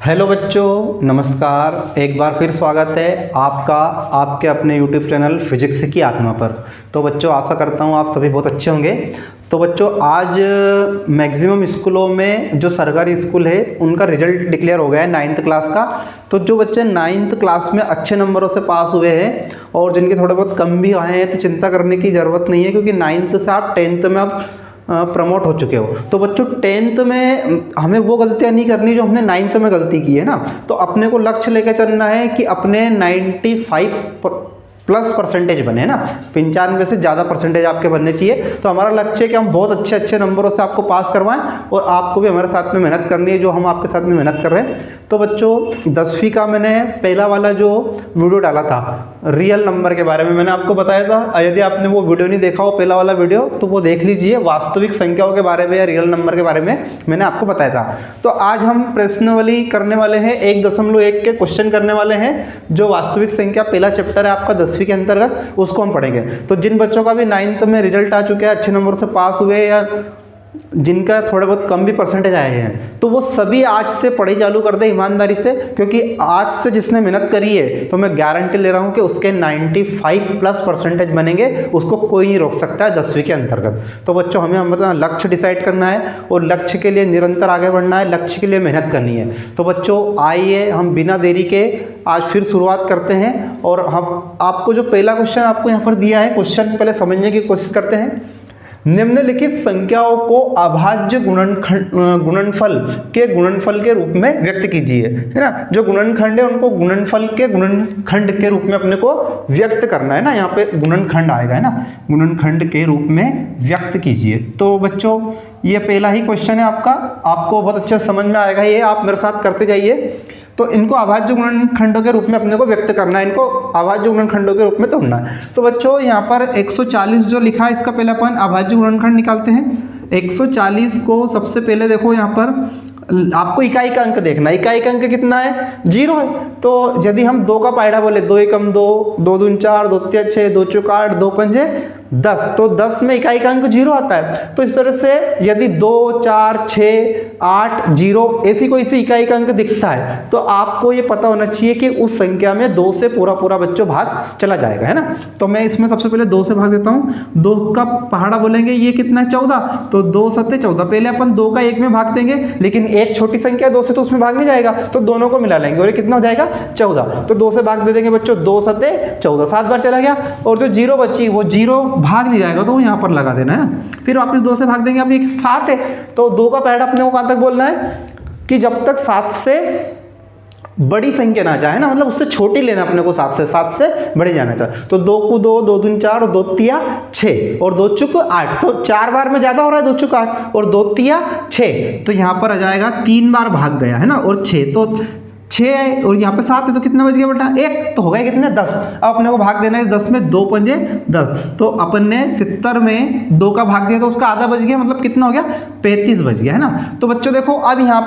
Hello बच्चों, नमस्कार। एक बार फिर स्वागत है आपका आपके अपने YouTube चैनल फिजिक्स की आत्मा पर। तो बच्चों, आशा करता हूँ आप सभी बहुत अच्छे होंगे। तो बच्चों, आज मैक्सिमम स्कूलों में जो सरकारी स्कूल है उनका रिजल्ट डिक्लेयर हो गया है 9th क्लास का। तो जो बच्चे 9th क्लास में अच्छे नंबरों से पास हुए हैं और जिनके थोड़े बहुत कम भी आए हैं तो चिंता करने की ज़रूरत नहीं है, क्योंकि 9th से आप 10th में आप प्रमोट हो चुके हो। तो बच्चों, 10th में हमें वो गलतियां नहीं करनी जो हमने 9th में गलती की है ना। तो अपने को लक्ष्य लेकर चलना है कि अपने 95+ % बने, है ना। 95 से ज़्यादा परसेंटेज आपके बनने चाहिए। तो हमारा लक्ष्य है कि हम बहुत अच्छे अच्छे नंबरों से आपको पास करवाएं और आपको भी हमारे साथ में मेहनत करनी है जो हम आपके साथ में मेहनत कर रहे हैं। तो बच्चों, 10वीं का मैंने पहला वाला जो वीडियो डाला था रियल नंबर के बारे में, मैंने आपको बताया था। यदि आपने वो वीडियो नहीं देखा हो पहला वाला वीडियो, तो वो देख लीजिए। वास्तविक संख्याओं के बारे में या रियल नंबर के बारे में मैंने आपको बताया था। तो आज हम प्रश्नावली करने वाले हैं, 1.1 के क्वेश्चन करने वाले हैं। जो वास्तविक संख्या पहला चैप्टर है आपका 10वीं के अंतर्गत, उसको हम पढ़ेंगे। तो जिन बच्चों का भी 9th में रिजल्ट आ चुके हैं, अच्छे नंबर से पास हुए या जिनका थोड़े बहुत कम भी परसेंटेज आए हैं, तो वो सभी आज से पढ़ाई चालू कर दे ईमानदारी से। क्योंकि आज से जिसने मेहनत करी है तो मैं गारंटी ले रहा हूं कि उसके 95+ % बनेंगे। उसको कोई नहीं रोक सकता है 10वीं के अंतर्गत। तो बच्चों, हमें अपना लक्ष्य डिसाइड करना है और लक्ष्य के लिए निरंतर आगे बढ़ना है, लक्ष्य के लिए मेहनत करनी है। तो बच्चों, आइए हम बिना देरी के आज फिर शुरुआत करते हैं। और हम आपको जो पहला क्वेश्चन आपको यहाँ पर दिया है, क्वेश्चन पहले समझने की कोशिश करते हैं। निम्नलिखित संख्याओं को अभाज्य गुणनफल के गुणनफल के रूप में व्यक्त कीजिए, है ना। जो गुणनखंड है उनको गुणनफल के गुणनखंड के रूप में अपने को व्यक्त करना है ना। यहाँ पे गुणनखंड आएगा, है ना। गुणनखंड के रूप में व्यक्त कीजिए। तो बच्चों, ये पहला ही क्वेश्चन है आपका, आपको बहुत अच्छे समझ में आएगा। ये आप मेरे साथ करते जाइए। तो इनको अभाज्य गुणनखंडों के रूप में अपने को व्यक्त करना है, इनको अभाज्य गुणनखंडों के रूप में तोड़ना है। तो बच्चों, यहाँ पर 140 जो लिखा है, इसका पहला अपन अभाज्य गुणनखंड निकालते हैं। 140 को सबसे पहले देखो, यहाँ पर आपको इकाई का अंक देखना है। इकाई का अंक कितना है? 0 है। तो यदि हम 2 का पायड़ा बोले, 2 एकम 2, 2 दूनी 4, 2 तिया 6, 2 चौका 8, 2 पंजे 10, तो 10 में इकाई का अंक 0 आता है। तो इस तरह से यदि 2, 4, 6, 8, 0 ऐसी कोई सी इकाई का अंक दिखता है तो आपको ये पता होना चाहिए कि उस संख्या में 2 से पूरा पूरा बच्चों भाग चला जाएगा, है ना। तो मैं इसमें सबसे पहले 2 से भाग देता हूँ। 2 का पहाड़ा बोलेंगे, ये कितना है? 14। तो 2 सत्ते 14। पहले अपन 2 का 1 में भाग देंगे, लेकिन एक छोटी संख्या 2 से तो उसमें भाग नहीं जाएगा, तो दोनों को मिला लेंगे और ये कितना हो जाएगा? 14। तो 2 से भाग दे देंगे बच्चों, 2 सत्ते 14, 7 बार चला गया। और जो 0 बची वो 0 भाग नहीं जाएगा, तो वो यहाँ पर लगा देना है ना। फिर वापस 2 से भाग देंगे, अब ये 7 है। तो 2 का पहाड़ा अपने को कहाँ तक बोलना है कि जब तक 7 से बड़ी संख्या ना जाए ना, मतलब उससे छोटी लेना अपने को, 7 से बड़ी जाना चाहिए। तो 2 को 2, 2 दूनी 4, 2 तिया 6 और 2 चुक 8। तो 4 बार में ज्यादा हो रहा है, 2 चुक 8 और 2 तिया 6। तो यहाँ पर आ जाएगा 3 बार भाग गया, है ना। और 6 तो 6 है और यहाँ पे 7 है, तो कितना बच गया बेटा? 1। तो हो गया कितने? 10। अब अपने को भाग देना है 10 में, 2 पंजे 10। तो अपन ने 70 में 2 का भाग दिया तो उसका आधा बच गया, मतलब कितना हो गया? 35 बच गया, है ना। तो बच्चों देखो, अब यहाँ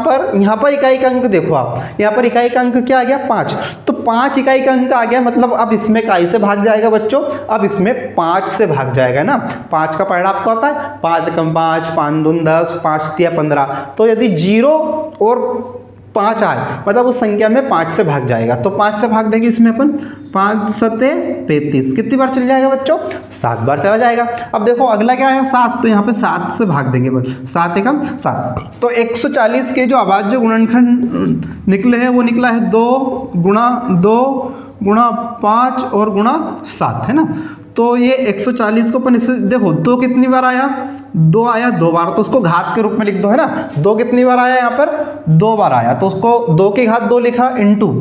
पर इकाई का अंक देखो आप, यहाँ पर इकाई का अंक क्या आ गया? 5। तो 5 इकाई का अंक आ गया, मतलब अब इसमें इकाई से भाग जाएगा बच्चों, अब इसमें 5 से भाग जाएगा ना। 5 का पहाड़ा आपको आता है, 5 एकम 5, 5 दूनी 10, 5 तिया 15। तो यदि 0 और 5 आए, मतलब उस संख्या में 5 से भाग जाएगा। तो 5 से भाग देंगे इसमें अपन, 5 सत्ते 35। कितनी बार चल जाएगा बच्चों? 7 बार चला जाएगा। अब देखो अगला क्या है? 7। तो यहाँ पे 7 से भाग देंगे, 7 एकम 7। तो 140 के जो अभाज्य गुणनखंड निकले हैं वो निकला है 2 गुणा 2 गुणा 5 और गुणा 7, है ना। तो ये 140 को अपन इससे देखो, 2 कितनी बार आया? 2 आया 2 बार, तो उसको घात के रूप में लिख दो, है ना। 2 कितनी बार आया? यहाँ पर 2 बार आया, तो उसको 2 की घात 2 लिखा इंटू।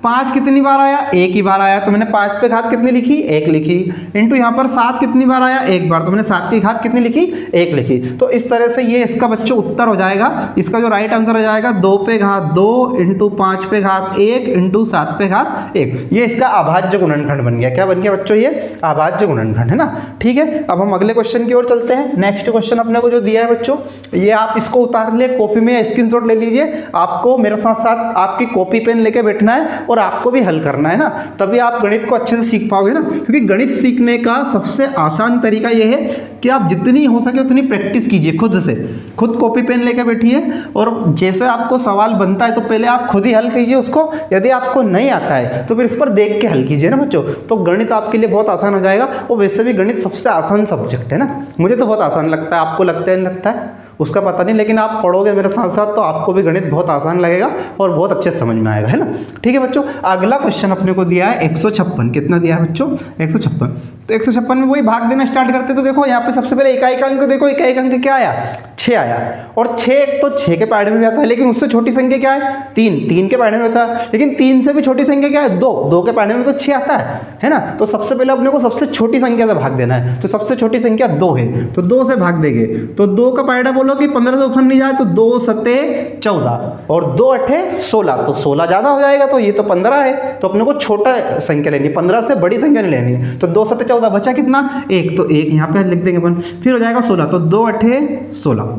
5 कितनी बार आया? 1 ही बार आया, तो मैंने 5 पे घात कितनी लिखी? 1 लिखी। इंटू यहाँ पर 7 कितनी बार आया? 1 बार, तो मैंने 7 की घात कितनी लिखी? 1 लिखी। तो इस तरह से ये इसका बच्चों उत्तर हो जाएगा। इसका जो राइट आंसर हो जाएगा 2 पे घात 2 इंटू 5 पे घात 1 इंटू 7 पे घात 1। ये इसका अभाज्य गुणनखंड बन गया। क्या बन गया बच्चों? ये अभाज्य गुणनखंड, है ना। ठीक है, अब हम अगले क्वेश्चन की ओर चलते हैं। नेक्स्ट क्वेश्चन अपने को जो दिया है बच्चों, ये आप इसको उतार ले, कॉपी में स्क्रीनशॉट ले लीजिए। आपको मेरे साथ साथ आपकी कॉपी पेन लेके बैठना है और और आपको भी हल करना है ना, तभी आप गणित को अच्छे से सीख पाओगे ना। क्योंकि गणित सीखने का सबसे आसान तरीका ये है कि आप जितनी हो सके उतनी प्रैक्टिस कीजिए खुद से। खुद कॉपी पेन लेकर बैठिए और जैसे आपको सवाल बनता है तो पहले आप खुद ही हल कीजिए उसको। यदि आपको नहीं आता है तो फिर इस पर देख के हल कीजिए ना बच्चों, तो गणित आपके लिए बहुत आसान हो जाएगा। और वैसे भी गणित सबसे आसान सब्जेक्ट है ना, मुझे तो बहुत आसान लगता है, आपको लगता है नहीं लगता है उसका पता नहीं, लेकिन आप पढ़ोगे मेरे साथ साथ तो आपको भी गणित बहुत आसान लगेगा और बहुत अच्छे से समझ में आएगा, है ना। ठीक है बच्चों, अगला क्वेश्चन अपने को दिया है 156। कितना दिया है बच्चों? 156। तो 156 में वही भाग देना स्टार्ट करते। तो देखो यहाँ पे सबसे पहले इकाई का अंक देखो, इकाई का अंक क्या आया? 6 आया। और 6 तो 6 के पहाड़े में भी आता है, लेकिन उससे छोटी संख्या क्या है? 3। 3 के पहाड़े में आता है, लेकिन 3 से भी छोटी संख्या क्या है? 2। 2 के पहाड़े में तो 6 आता है ना। तो सबसे पहले अपने को सबसे छोटी संख्या से भाग देना है, तो सबसे छोटी संख्या 2 है, तो 2 से भाग देंगे। तो 2 का पहाड़ा बोलो कि 15 से ऊपर नहीं जाए तो 2 सते 14 और 2 अठे 16, तो 16 ज़्यादा हो जाएगा, तो ये तो 15 है, तो अपने को छोटा संख्या लेनी है, 15 से बड़ी संख्या नहीं लेनी है। तो 2 सते 14 बचा कितना? 1, तो 1 यहाँ पे लिख देंगे अपन। फिर हो जाएगा 16, तो 2 अठे 16।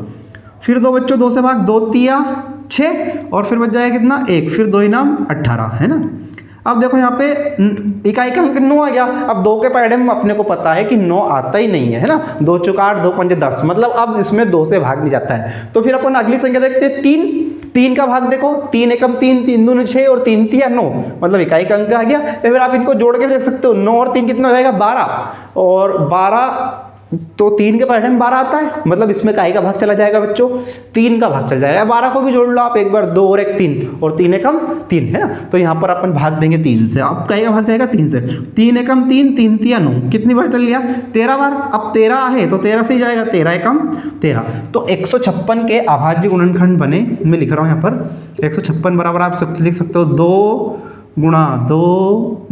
फिर 2 बच्चों 2 से भाग, 2 तिया 6 और फिर बच जाएगा कितना? 1। फिर 2 इनाम 18, है ना। अब देखो यहाँ पे इकाई का अंक 9 आ गया। अब 2 के पहाड़े में अपने को पता है कि 9 आता ही नहीं है ना। 2 चौका 8, 2 पंजे 10, मतलब अब इसमें 2 से भाग नहीं जाता है। तो फिर अपन अगली संख्या देखते हैं 3। 3 का भाग देखो, 3 एकम 3, 3 दूनी 6 और 3 तिया 9, मतलब इकाई का अंक आ गया। या फिर आप इनको जोड़ के देख सकते हो, 9 और 3 कितना हो जाएगा? 12। और 12 तो 3 के पहाड़े में 12 आता है, मतलब इसमें इकाई का भाग चला जाएगा बच्चों, 3 का भाग चल जाएगा। 12 को भी जोड़ लो आप एक बार, 2 और 1 3, और 3 एकम 3, है ना। तो यहाँ पर अपन भाग देंगे 3 से, अब इकाई का भाग जाएगा 3 से। 3 एकम 3, 3 तिया 9, कितनी बार चल गया? 13 बार। अब 13 है तो 13 से ही जाएगा, 13 एकम 13। तो 156 के अभाज्य गुणनखंड बने। मैं लिख रहा हूँ यहाँ पर 156 बराबर आप सब लिख सकते हो 2 गुणा 2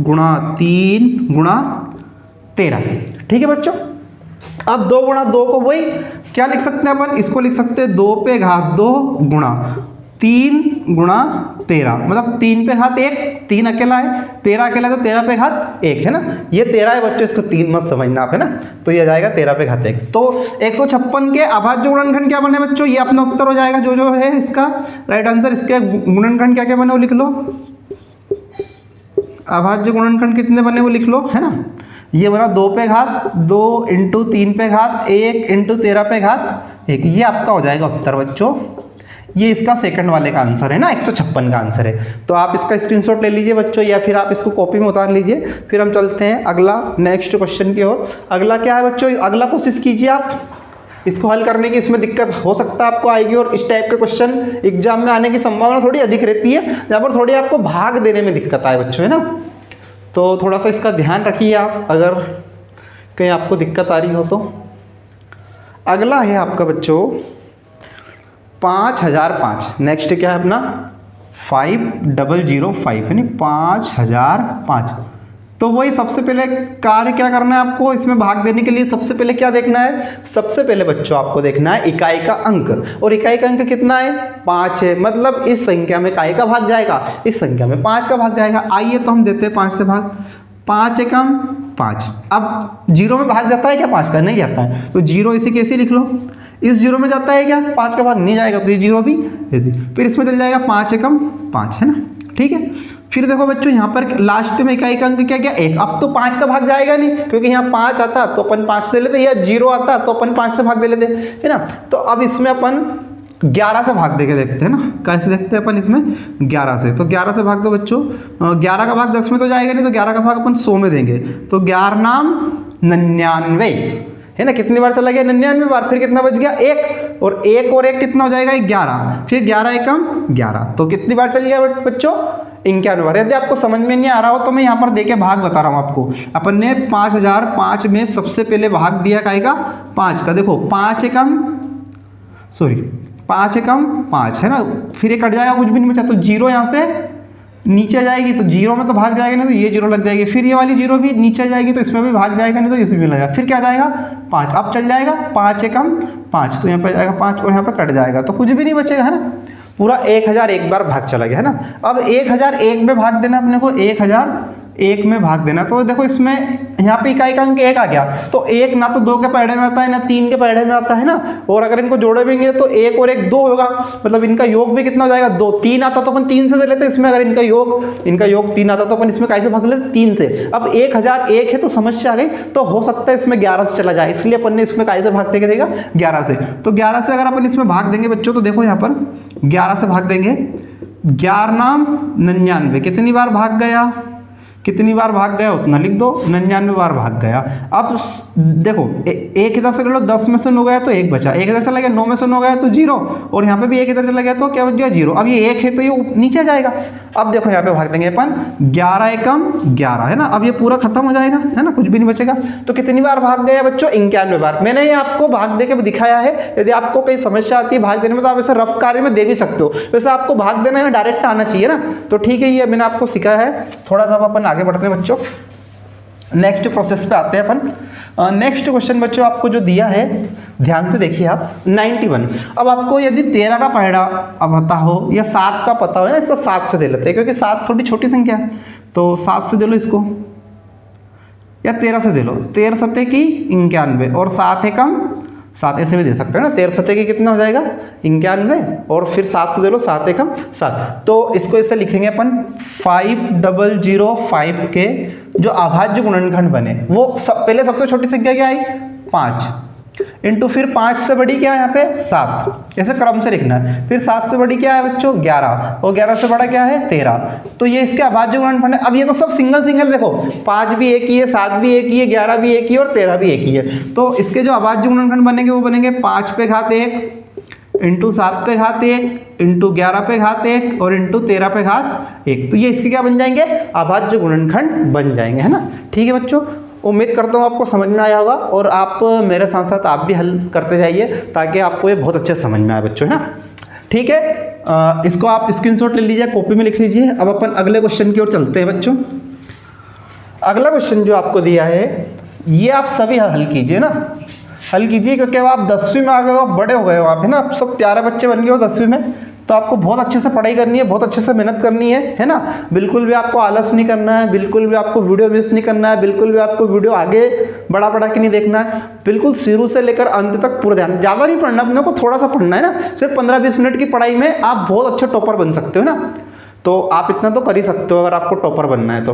गुणा 3 गुणा 13। ठीक है बच्चों, अब 2 गुणा 2 को वही क्या लिख सकते हैं अपन? इसको लिख सकते हैं 2 पे घात 2 गुणा 3 गुणा 13, मतलब 3 पे घात 1, 3 अकेला है, 13 अकेला है तो 13 पे घात 1, है ना। ये 13 है बच्चों, इसको 3 मत समझना आप, है ना। तो ये जाएगा 13 पे घात 1। तो 156 के अभाज्य गुणनखंड क्या बने बच्चों? ये अपना उत्तर हो जाएगा, जो है इसका राइट आंसर। इसके गुणनखंड क्या क्या बने वो लिख लो। अभाज्य गुणनखंड कितने बने वो लिख लो, है ना। ये बना 2 पे घात 2 इंटू 3 पे घात 1 इंटू 13 पे घात 1, ये आपका हो जाएगा उत्तर बच्चों। ये इसका सेकंड वाले का आंसर है ना, 156 का आंसर है। तो आप इसका स्क्रीनशॉट ले लीजिए बच्चों, या फिर आप इसको कॉपी में उतार लीजिए। फिर हम चलते हैं अगला नेक्स्ट क्वेश्चन की ओर। अगला क्या है बच्चों? अगला कोशिश कीजिए आप इसको हल करने की। इसमें दिक्कत हो सकता है आपको आएगी, और इस टाइप के क्वेश्चन एग्जाम में आने की संभावना थोड़ी अधिक रहती है, जहाँ पर थोड़ी आपको भाग देने में दिक्कत आए बच्चों, है ना। तो थोड़ा सा इसका ध्यान रखिए आप, अगर कहीं आपको दिक्कत आ रही हो तो। अगला है आपका बच्चों 5005। नेक्स्ट क्या है अपना? 5005, है ना, 5005। तो वही सबसे पहले कार्य क्या करना है आपको इसमें भाग देने के लिए? सबसे पहले क्या देखना है? सबसे पहले बच्चों आपको देखना है इकाई का अंक, और इकाई का अंक कितना है? 5 है, मतलब इस संख्या में इकाई का भाग जाएगा, इस संख्या में 5 का भाग जाएगा। आइए तो हम देते हैं 5 से भाग, 5 एकम 5। अब 0 में भाग जाता है क्या 5 का? नहीं जाता है, तो 0 इसी कैसे लिख लो। इस 0 में जाता है क्या? 5 का भाग नहीं जाएगा, तो ये 0 भी दे दी। फिर इसमें चल जाएगा 5 एकम 5, है ना। ठीक है, फिर देखो बच्चों यहाँ पर लास्ट में इकाई का अंक क्या क्या? 1। अब तो 5 का भाग जाएगा नहीं, क्योंकि यहाँ 5 आता तो अपन 5 से लेते, या 0 आता तो अपन 5 से भाग दे लेते, है ना। तो अब इसमें अपन 11 से भाग देके देखते हैं ना, कैसे देखते हैं अपन इसमें 11 से। तो 11 से भाग दो बच्चों, 11 का भाग 10 में तो जाएगा नहीं, तो 11 का भाग अपन 100 में देंगे, तो 11 नाम 99, है ना। कितनी बार चला गया? 99 बार। फिर कितना बच गया? 1, और 1 और 1 कितना हो जाएगा? 11। फिर 11 एकम 11, तो कितनी बार चल गया बच्चों? 51 बार। यदि आपको समझ में नहीं आ रहा हो तो मैं यहाँ पर देके भाग बता रहा हूँ आपको। अपन ने 5005 में सबसे पहले भाग दिया काय का? 5 का। देखो 5 एकम 5, है ना। फिर ये कट जाएगा, कुछ भी नहीं बचा, तो 0 यहाँ से नीचे जाएगी, तो 0 में तो भाग जाएगा नहीं, तो ये 0 लग जाएगी। फिर ये वाली 0 भी नीचे जाएगी, तो इसमें भी भाग जाएगा नहीं, तो इसमें भी लगेगा। फिर क्या जाएगा? 5। अब चल जाएगा 5 एकम 5, तो यहाँ पर जाएगा 5 और यहाँ पर कट जाएगा, तो कुछ भी नहीं बचेगा, है ना। पूरा 1001 बार भाग चला गया, है ना। अब 1001 में भाग देना अपने को, 1000 1 में भाग देना। तो देखो इसमें यहाँ पे इकाई का अंक 1 आ गया, तो 1 ना तो 2 के पहाड़े में आता है ना 3 के पहाड़े में आता है ना, और अगर इनको जोड़े भी तो 1 और 1 2 होगा, मतलब इनका योग भी कितना हो जाएगा 2। 3 आता तो अपन 3 से दे लेते इसमें, अगर इनका योग 3 आता तो अपन इसमें कैसे भाग लेते 3 से। अब 1001 है तो समस्या आ गई, तो हो सकता है इसमें 11 से चला जाए, इसलिए अपन ने इसमें कैसे भाग देके देगा 11 से। तो 11 से अगर अपन इसमें भाग देंगे बच्चों, तो देखो यहाँ पर 11 से भाग देंगे, 11 99, कितनी बार भाग गया, कितनी बार भाग गया उतना लिख दो, 99 बार भाग गया। अब देखो एक इधर से ले लो, 10 में से 9 गया तो 1 बचा, 1 इधर चला गया, 9 में से 9 गया तो 0, और यहाँ पे भी 1 इधर चला गया तो क्या बच गया 0। अब ये 1 है तो ये नीचे जाएगा। अब देखो यहाँ पे भाग देंगे अपन 11 एकम 11 है ना, अब ये पूरा खत्म हो जाएगा है ना, कुछ भी नहीं बचेगा। तो कितनी बार भाग गया बच्चों 91 बार। मैंने ये आपको भाग दे के दिखाया है, यदि आपको कोई समस्या आती है भाग देने में तो आप ऐसे रफ कार्य में दे भी सकते हो, वैसे आपको भाग देने में डायरेक्ट आना चाहिए ना। तो ठीक है, ये मैंने आपको सिखाया है। थोड़ा सा अपन आगे बढ़ते हैं बच्चों, नेक्स्ट प्रोसेस पे आते हैं अपन। नेक्स्ट क्वेश्चन बच्चों आपको जो दिया है ध्यान से देखिए आप, 91। अब आपको यदि 13 का पहाड़ा पता हो या 7 का पता हो ना, इसको 7 से दे लेते हैं क्योंकि 7 थोड़ी छोटी संख्या है, तो 7 से दे लो इसको, या 13 से दे लो, 13 सत्ते की 91 और 7 एकम 7, ऐसे भी दे सकते हैं ना, 13 सत्ते की कितना हो जाएगा 91 और फिर 7 से दे लो 7 एकम 7। तो इसको ऐसे लिखेंगे अपन 5005 के जो अभाज्य गुणनखंड बने वो पहले सबसे छोटी संख्या क्या आई 5 इंटू फिर 5 से बड़ी क्या है यहाँ पे 7, ऐसे क्रम से लिखना है। फिर 7 से बड़ी क्या है बच्चों 11 और 11 से बड़ा क्या है 13। तो ये इसके अभाज्य गुणनखंड है। अब ये तो सब सिंगल सिंगल देखो, 5 भी एक ही है, 7 भी एक ही है, 11 भी एक ही है और 13 भी एक ही है। तो इसके जो अभाज्य गुणनखंड बनेंगे वो बनेंगे 5 पे घात 1 इंटू 7 पे घात 1 इंटू 11 पे घात 1 और इंटू 13 पे घात 1। तो ये इसके क्या बन जाएंगे अभाज्य गुणनखंड बन जाएंगे, है ना। ठीक है बच्चों, उम्मीद करता हूँ आपको समझ में आया होगा और आप मेरे साथ साथ आप भी हल करते जाइए ताकि आपको ये बहुत अच्छे समझ में आए बच्चों, है ना। ठीक है, इसको आप स्क्रीनशॉट ले लीजिए, कॉपी में लिख लीजिए। अब अपन अगले क्वेश्चन की ओर चलते हैं बच्चों। अगला क्वेश्चन जो आपको दिया है ये आप सभी हल कीजिए ना, हल कीजिए क्योंकि अब आप 10वीं में आ गए हो, आप बड़े हो गए हो आप, है ना। आप सब प्यारे बच्चे बन गए हो 10वीं में, तो आपको बहुत अच्छे से पढ़ाई करनी है, बहुत अच्छे से मेहनत करनी है ना। बिल्कुल भी आपको आलस नहीं करना है, बिल्कुल भी आपको वीडियो मिस नहीं करना है, बिल्कुल भी आपको वीडियो आगे बढ़ा के नहीं देखना है। बिल्कुल शुरू से लेकर अंत तक पूरा ध्यान, ज़्यादा नहीं पढ़ना, अपने को थोड़ा सा पढ़ना है ना। सिर्फ 15-20 मिनट की पढ़ाई में आप बहुत अच्छे टॉपर बन सकते हो ना। तो आप इतना तो कर ही सकते हो अगर आपको टॉपर बनना है तो।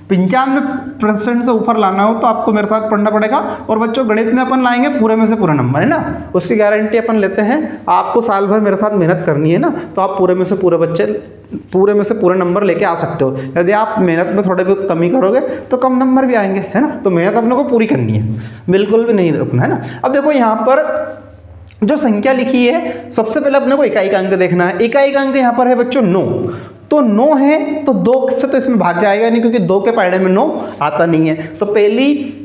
95% से ऊपर लाना हो तो आपको मेरे साथ पढ़ना पड़ेगा। और बच्चों गणित में अपन लाएंगे पूरे में से पूरा नंबर, है ना, उसकी गारंटी अपन लेते हैं। आपको साल भर मेरे साथ मेहनत करनी है ना, तो आप पूरे में से पूरे नंबर लेके आ सकते हो। यदि आप मेहनत में थोड़े बहुत कमी करोगे तो कम नंबर भी आएंगे, है ना। तो मेहनत अपने को पूरी करनी है, बिल्कुल भी नहीं रुकना, है ना। अब देखो यहाँ पर जो संख्या लिखी है, सबसे पहले अपने को इकाई का अंक देखना है। इकाई का अंक यहाँ पर है बच्चों 9, तो 9 है तो 2 से तो इसमें भाग जाएगा नहीं क्योंकि 2 के पहाड़े में 9 आता नहीं है। तो पहली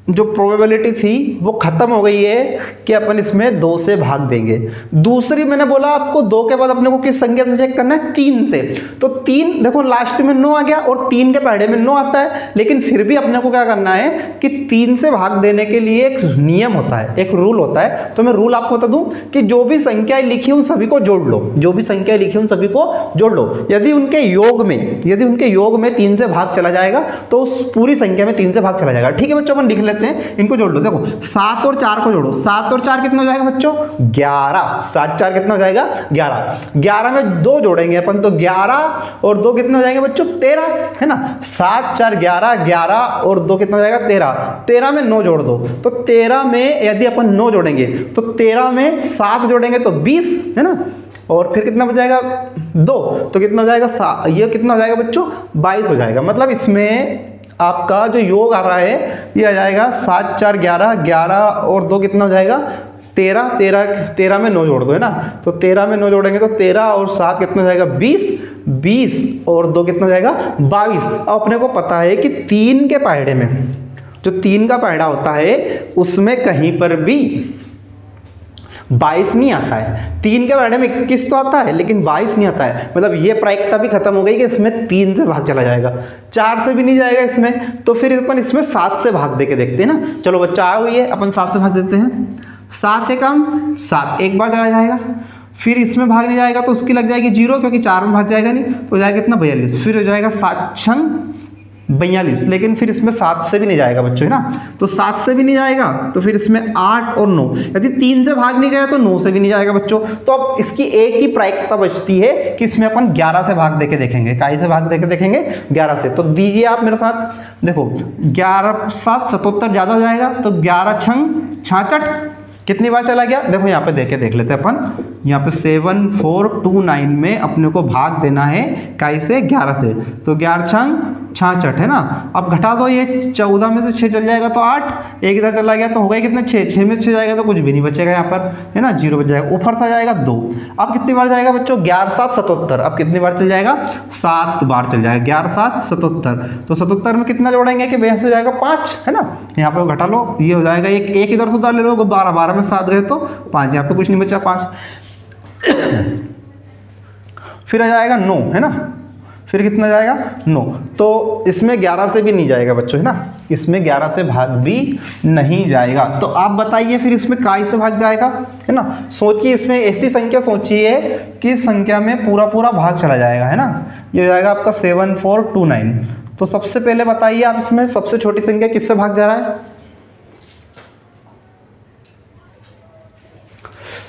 जो प्रोबेबिलिटी थी वो खत्म हो गई है कि अपन इसमें 2 से भाग देंगे। दूसरी मैंने बोला आपको 2 के बाद अपने को किस संख्या से चेक करना है 3 से। तो 3 देखो लास्ट में 9 आ गया और 3 के पहाड़े में 9 आता है, लेकिन फिर भी अपने को क्या करना है कि 3 से भाग देने के लिए एक नियम होता है, एक रूल होता है। तो मैं रूल आपको बता दूं कि जो भी संख्याएं लिखी उन सभी को जोड़ लो, जो भी संख्याएं लिखी उन सभी को जोड़ लो। यदि उनके योग में 3 से भाग चला जाएगा तो उस पूरी संख्या में 3 से भाग चला जाएगा। ठीक है बच्चों, अपन लिख लेते हैं, इनको जोड़ लो। देखो 7 और 4 को जोड़ो, 7 और 4 कितना हो जाएगा बच्चों 11, 7 4 कितना हो जाएगा 11, 11 में 2 जोड़ेंगे अपन तो 11 और 2 कितने हो जाएंगे बच्चों 13, है ना। 7 4 11, 11 और 2 कितना हो जाएगा 13, 13 में 9 जोड़ दो। तो 13 में यदि अपन 9 जोड़ेंगे तो 13 में 7 जोड़ेंगे तो 20, है ना। और फिर कितना बच जाएगा 2, तो कितना हो जाएगा ये कितना हो जाएगा बच्चों 22 हो जाएगा। मतलब इसमें आपका जो योग आ रहा है ये आ जाएगा 7 4 11, 11 और 2 कितना हो जाएगा 13, 13 में 9 जोड़ दो, है ना। तो 13 में 9 जोड़ेंगे तो 13 और 7 कितना हो जाएगा 20, 20 और 2 कितना हो जाएगा 22। अब अपने को पता है कि 3 के पहाड़े में, जो 3 का पहाड़ा होता है उसमें कहीं पर भी 22 नहीं आता है। 3 के पहाड़े में 21 तो आता है लेकिन 22 नहीं आता है। मतलब ये प्रायिकता भी खत्म हो गई कि इसमें 3 से भाग चला जाएगा, 4 से भी नहीं जाएगा इसमें। तो फिर अपन इसमें 7 से भाग दे के देखते हैं ना। चलो बच्चा आ हुई है, अपन 7 से भाग देते हैं। 7 एकम 7 एक बार चला जाएगा, फिर इसमें भाग नहीं जाएगा तो उसकी लग जाएगी 0 क्योंकि 4 में भाग जाएगा नहीं, तो हो जाएगा कितना 42। फिर हो जाएगा 7 छंग 42, लेकिन फिर इसमें 7 से भी नहीं जाएगा बच्चों, है ना। तो 7 से भी नहीं जाएगा तो फिर इसमें 8 और 9, यदि 3 से भाग नहीं गया तो 9 से भी नहीं जाएगा बच्चों। तो अब इसकी एक ही प्रायिकता बचती है कि इसमें अपन 11 से भाग देके देखेंगे। काई से भाग देके देखेंगे? 11 से। तो दीजिए आप मेरे साथ, देखो 11 7 77 ज़्यादा हो जाएगा, तो 11 छंग 66 कितनी बार चला गया? देखो यहाँ पे देख लेते हैं अपन, यहाँ पे 7429 में अपने को भाग देना है काई से? 11 से। तो 11 छंग 66, है ना। अब घटा दो, ये 14 में से 6 चल जाएगा तो 8, एक इधर चला गया तो हो गया कितने? 6 में 6 जाएगा तो कुछ भी नहीं बचेगा यहाँ पर, है ना, 0 बच जाएगा। ऊपर से आ जाएगा 2। अब कितनी बार जाएगा बच्चों? 11 7 77। अब कितनी बार चल जाएगा? 7 बार चल जाएगा। 11 7 77। तो 77 में कितना जोड़ेंगे कि बेहस हो जाएगा 5, है ना। यहाँ पर घटा लो, ये हो जाएगा एक इधर से उधर ले लो, 12 12 में 7 गए तो 5, यहाँ पे कुछ नहीं बचा 5। फिर आ जाएगा 9, है ना। फिर कितना जाएगा? 9। तो इसमें 11 से भी नहीं जाएगा बच्चों, है ना, इसमें 11 से भाग भी नहीं जाएगा। तो आप बताइए फिर इसमें काय से भाग जाएगा, है ना। सोचिए, इसमें ऐसी संख्या सोचिए कि संख्या में पूरा पूरा भाग चला जाएगा, है ना। ये हो जाएगा आपका 7429। तो सबसे पहले बताइए आप, इसमें सबसे छोटी संख्या किससे भाग जा रहा है?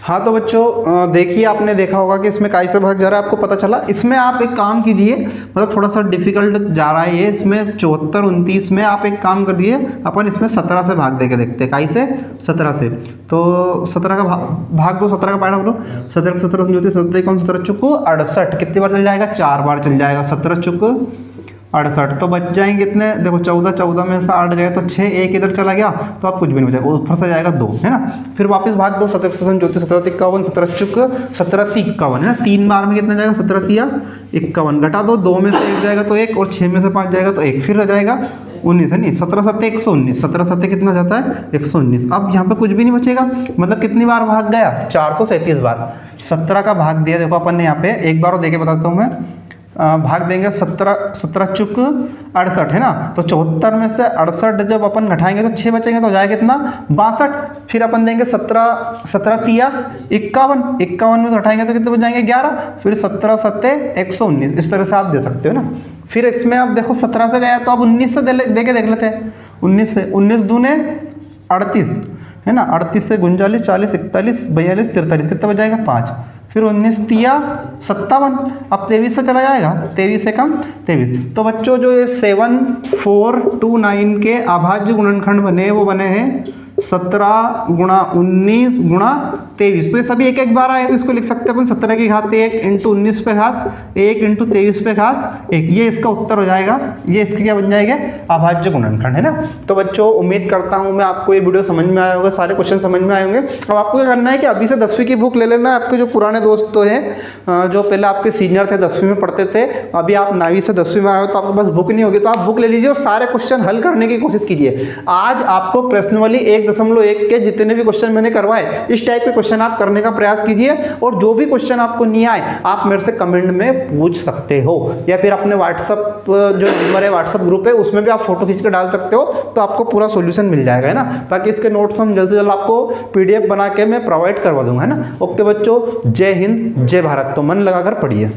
हाँ तो बच्चों देखिए, आपने देखा होगा कि इसमें काय से भाग जा रहा है, आपको पता चला। इसमें आप एक काम कीजिए, मतलब थोड़ा सा डिफिकल्ट जा रहा है ये, इसमें 74 29 में आप एक काम कर दिए, अपन इसमें 17 से भाग देके देखते हैं। काय से? 17 से। तो 17 का भाग दो, 17 का पारा बोलो, 17 17 समझौते 17 कौन 17 चुक 68, कितनी बार चल जाएगा? 4 बार चल जाएगा। 17 चुक 68, तो बच जाएंगे कितने? देखो 14 में से 8 गए तो 6, एक इधर चला गया तो आप कुछ भी नहीं बचेगा, ऊपर से जाएगा 2, है ना। फिर वापस भाग दो, 17 34 17 51 17 चुक 17 51, है ना। 3 बार में कितना जाएगा? 17 तिया 51। घटा दो, 2 में से 1 जाएगा तो 1, और 6 में से 5 जाएगा तो 1, फिर आ जाएगा 19, है नहीं। 17 7 119, 17 7 कितना जाता है? 119। अब यहाँ पे कुछ भी नहीं बचेगा, मतलब कितनी बार भाग गया? 437 बार। 17 का भाग दिया, देखो अपन ने यहाँ पे एक बार और देके बताता हूँ मैं। भाग देंगे 17 चुक 68, है ना। तो 74 में से 68 जब अपन घटाएंगे तो 6 बचेंगे, तो हो जाएगा कितना? 62। फिर अपन देंगे 17 तिया 51, 51 में से घटाएंगे तो कितने बच जाएंगे? 11। फिर 17 7 119, इस तरह से आप दे सकते हो ना। फिर इसमें आप देखो 17 से गया तो अब 19 से दे के देख लेते हैं। 19 से, 19 दूने 38, है ना। 38 से 39 40 41 42 43, कितना बच जाएगा? 5। फिर 19 तिया 57, अब 23 से चला जाएगा, 23 से कम 23। तो बच्चों जो ये 7429 के अभाज्य गुणनखंड बने वो बने हैं 17 गुणा 19 गुणा 23। तो ये सभी एक एक बार आए तो इसको लिख सकते हैं अपन 17 की घात 1 इंटू 19 पे घात 1 इंटू 23 पे घात 1। ये इसका उत्तर हो जाएगा, ये इसके क्या बन जाएगा? अभाज्य गुणनखंड, है ना। तो बच्चों उम्मीद करता हूँ मैं आपको ये वीडियो समझ में आया होगा, सारे क्वेश्चन समझ में आए होंगे। अब आपको क्या करना है कि अभी से 10वीं की बुक ले लेना। आपके जो पुराने दोस्त तो हैं, जो पहले आपके सीनियर थे 10वीं में पढ़ते थे, अभी आप 9वीं से 10वीं में आए हो तो आपके पास बुक नहीं होगी, तो आप बुक ले लीजिए और सारे क्वेश्चन हल करने की कोशिश कीजिए। आज आपको प्रश्नावली 1.1 के जितने भी क्वेश्चन मैंने करवाए, इस टाइप के क्वेश्चन आप करने का प्रयास कीजिए। और जो भी क्वेश्चन आपको नहीं आए आप मेरे से कमेंट में पूछ सकते हो, या फिर अपने व्हाट्सअप जो नंबर है, व्हाट्सअप ग्रुप है, उसमें भी आप फोटो खींच कर डाल सकते हो, तो आपको पूरा सोल्यूशन मिल जाएगा, है ना। बाकी इसके नोट्स हम जल्द से जल्द आपको PDF बना के मैं प्रोवाइड करवा दूंगा, है ना। ओके बच्चों, जय हिंद जय भारत। तो मन लगाकर पढ़िए।